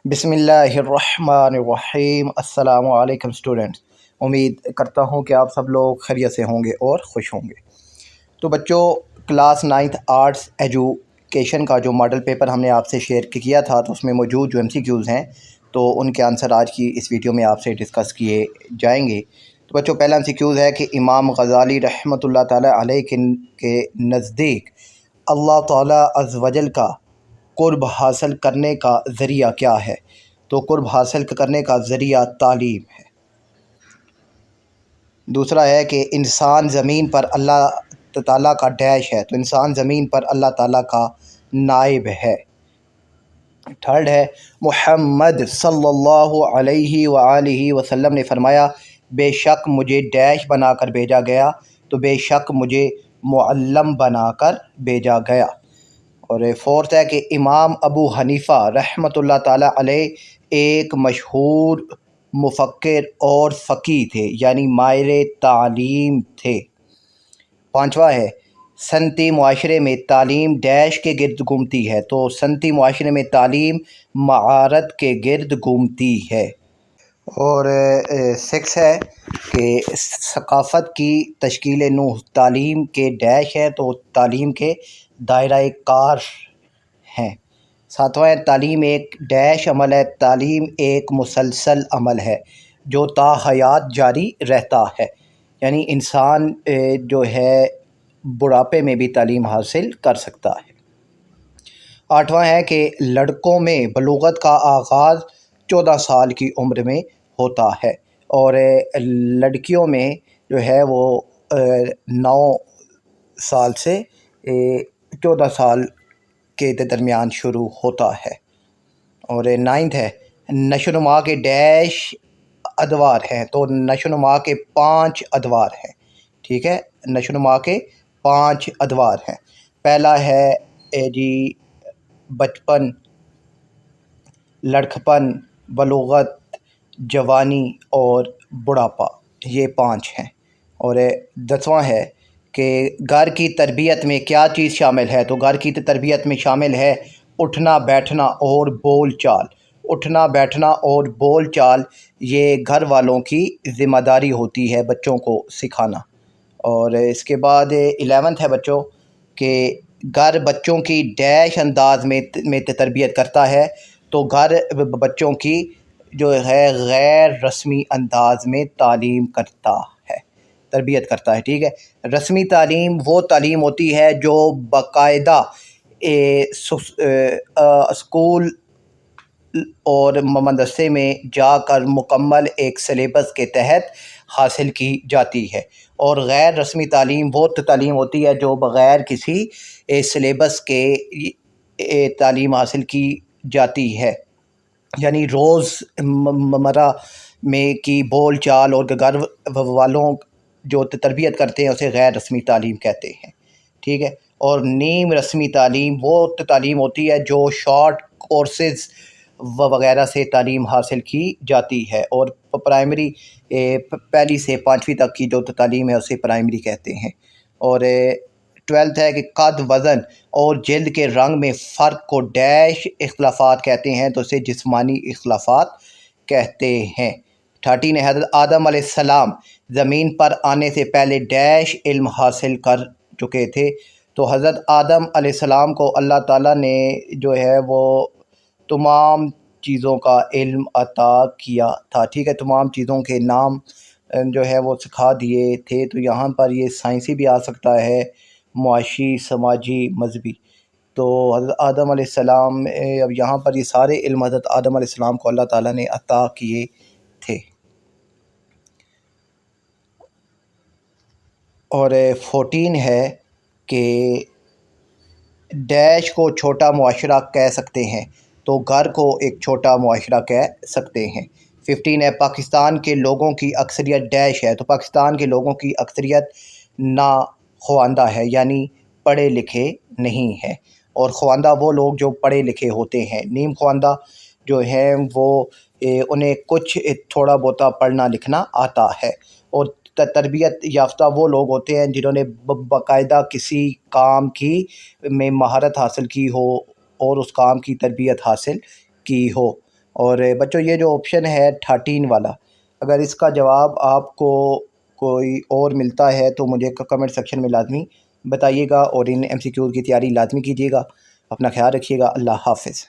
بسم اللہ الرحمن الرحیم۔ السلام علیکم اسٹوڈنٹس، امید کرتا ہوں کہ آپ سب لوگ خیریت سے ہوں گے اور خوش ہوں گے۔ تو بچوں، کلاس 9th آرٹس ایجوکیشن کا جو ماڈل پیپر ہم نے آپ سے شیئر کیا تھا، تو اس میں موجود جو MCQs ہیں تو ان کے آنسر آج کی اس ویڈیو میں آپ سے ڈسکس کیے جائیں گے۔ تو بچوں، پہلا MCQs ہے کہ امام غزالی رحمۃ اللہ تعالی علیہ کے نزدیک اللہ تعالیٰ عز و جل کا قرب حاصل کرنے کا ذریعہ کیا ہے؟ تو قرب حاصل کرنے کا ذریعہ تعلیم ہے۔ دوسرا ہے کہ انسان زمین پر اللہ تعالیٰ کا ڈیش ہے، تو انسان زمین پر اللہ تعالیٰ کا نائب ہے۔ تھرڈ ہے محمد صلی اللہ علیہ وآلہ وسلم نے فرمایا، بے شک مجھے ڈیش بنا کر بھیجا گیا، تو بے شک مجھے معلم بنا کر بھیجا گیا۔ اور فورتھ ہے کہ امام ابو حنیفہ رحمۃ اللہ تعالیٰ علیہ ایک مشہور مفکر اور فقیہ تھے، یعنی ماہر تعلیم تھے۔ پانچواں ہے صنعتی معاشرے میں تعلیم ڈیش کے گرد گھومتی ہے، تو صنعتی معاشرے میں تعلیم مہارت کے گرد گھومتی ہے۔ اور سکس ہے کہ ثقافت کی تشکیل نو تعلیم کے ڈیش ہے، تو تعلیم کے دائرہ کار ہیں۔ ساتواں ہے تعلیم ایک ڈیش عمل ہے، تعلیم ایک مسلسل عمل ہے جو تا حیات جاری رہتا ہے، یعنی انسان جو ہے بڑھاپے میں بھی تعلیم حاصل کر سکتا ہے۔ آٹھواں ہے کہ لڑکوں میں بلوغت کا آغاز 14 سال کی عمر میں ہوتا ہے، اور لڑکیوں میں جو ہے وہ 9 سال سے 14 سال کے درمیان شروع ہوتا ہے۔ اور 9th ہے نشو و نما کے ڈیش ادوار ہیں، تو نشو و نما کے 5 ادوار ہیں، ٹھیک ہے، نشو و نما کے 5 ادوار ہیں۔ پہلا ہے جی بچپن، لڑکپن، بلوغت، جوانی اور بڑھاپا، یہ 5 ہیں۔ اور 10واں ہے کہ گھر کی تربیت میں کیا چیز شامل ہے؟ تو گھر کی تربیت میں شامل ہے اٹھنا بیٹھنا اور بول چال۔ اٹھنا بیٹھنا اور بول چال یہ گھر والوں کی ذمہ داری ہوتی ہے بچوں کو سکھانا۔ اور اس کے بعد 11th ہے بچوں کہ گھر بچوں کی ڈیش انداز میں تربیت کرتا ہے، تو گھر بچوں کی جو ہے غیر رسمی انداز میں تعلیم کرتا ہے، تربیت کرتا ہے، ٹھیک ہے۔ رسمی تعلیم وہ تعلیم ہوتی ہے جو باقاعدہ اسکول اور مدرسے میں جا کر مکمل ایک سلیبس کے تحت حاصل کی جاتی ہے، اور غیر رسمی تعلیم وہ تعلیم ہوتی ہے جو بغیر کسی سلیبس کے تعلیم حاصل کی جاتی ہے، یعنی روز مرہ میں کی بول چال اور گھر والوں جو تربیت کرتے ہیں اسے غیر رسمی تعلیم کہتے ہیں، ٹھیک ہے۔ اور نیم رسمی تعلیم وہ تعلیم ہوتی ہے جو شارٹ کورسز وغیرہ سے تعلیم حاصل کی جاتی ہے، اور پرائمری پہلی سے 5ویں تک کی جو تعلیم ہے اسے پرائمری کہتے ہیں۔ اور 12th ہے کہ قد، وزن اور جلد کے رنگ میں فرق کو ڈیش اختلافات کہتے ہیں، تو اسے جسمانی اختلافات کہتے ہیں۔ 13 ہے حضرت آدم علیہ السلام زمین پر آنے سے پہلے ڈیش علم حاصل کر چکے تھے، تو حضرت آدم علیہ السلام کو اللہ تعالیٰ نے جو ہے وہ تمام چیزوں کا علم عطا کیا تھا، ٹھیک ہے، تمام چیزوں کے نام جو ہے وہ سکھا دیے تھے۔ تو یہاں پر یہ سائنسی بھی آ سکتا ہے، معاشی، سماجی، مذہبی۔ تو حضرت آدم علیہ السلام اب یہاں پر یہ سارے علم حضرت آدم علیہ السلام کو اللہ تعالیٰ نے عطا کیے تھے۔ اور 14 ہے کہ ڈیش کو چھوٹا معاشرہ کہہ سکتے ہیں، تو گھر کو ایک چھوٹا معاشرہ کہہ سکتے ہیں۔ 15 ہے پاکستان کے لوگوں کی اکثریت ڈیش ہے، تو پاکستان کے لوگوں کی اکثریت ناخواندہ ہے، یعنی پڑھے لکھے نہیں ہے، اور خواندہ وہ لوگ جو پڑھے لکھے ہوتے ہیں۔ نیم خواندہ جو ہیں وہ انہیں کچھ تھوڑا بہت پڑھنا لکھنا آتا ہے، اور تربیت یافتہ وہ لوگ ہوتے ہیں جنہوں نے باقاعدہ کسی کام کی میں مہارت حاصل کی ہو اور اس کام کی تربیت حاصل کی ہو۔ اور بچوں یہ جو آپشن ہے 13 والا، اگر اس کا جواب آپ کو کوئی اور ملتا ہے تو مجھے کمنٹ سیکشن میں لازمی بتائیے گا، اور ان MCQs کی تیاری لازمی کیجیے گا۔ اپنا خیال رکھیے گا۔ اللہ حافظ۔